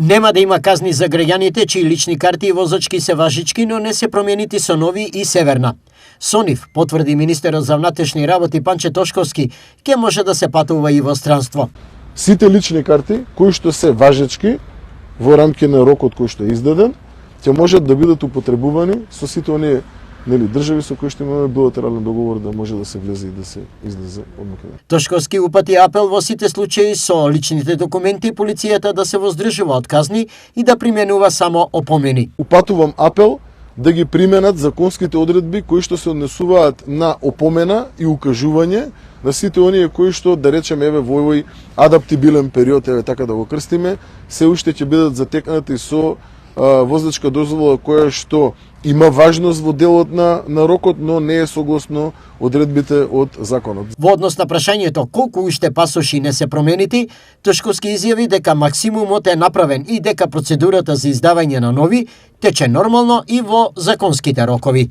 Нема да има казни за граѓаните чии лични карти и возачки се важички, но не се променити со нови и северна. Со нив, потврди министерот за внатрешни работи Панче Тошковски, ќе може да се патува и во странство. Сите лични карти кои што се важечки во рамки на рокот кој што е издаден, ќе можат да бидат употребувани со сите оние држави со кои што имаме билатерален договор да може да се влезе и да се излезе од Македонија. Тошковски упати апел во сите случаи со личните документи полицијата да се воздржува од казни и да применува само опомени. Упатувам апел да ги применат законските одредби кои што се однесуваат на опомена и укажување на сите оние кои што, да речеме, еве во овој адаптибилен период, еве така да го крстиме, се уште ќе бидат затекнати со возачка дозвола која што има важност во делот на рокот, но не е согласно одредбите од законот. Во однос на прашањето колку уште пасоши не се променити, Тошковски изјави дека максимумот е направен и дека процедурата за издавање на нови тече нормално и во законските рокови.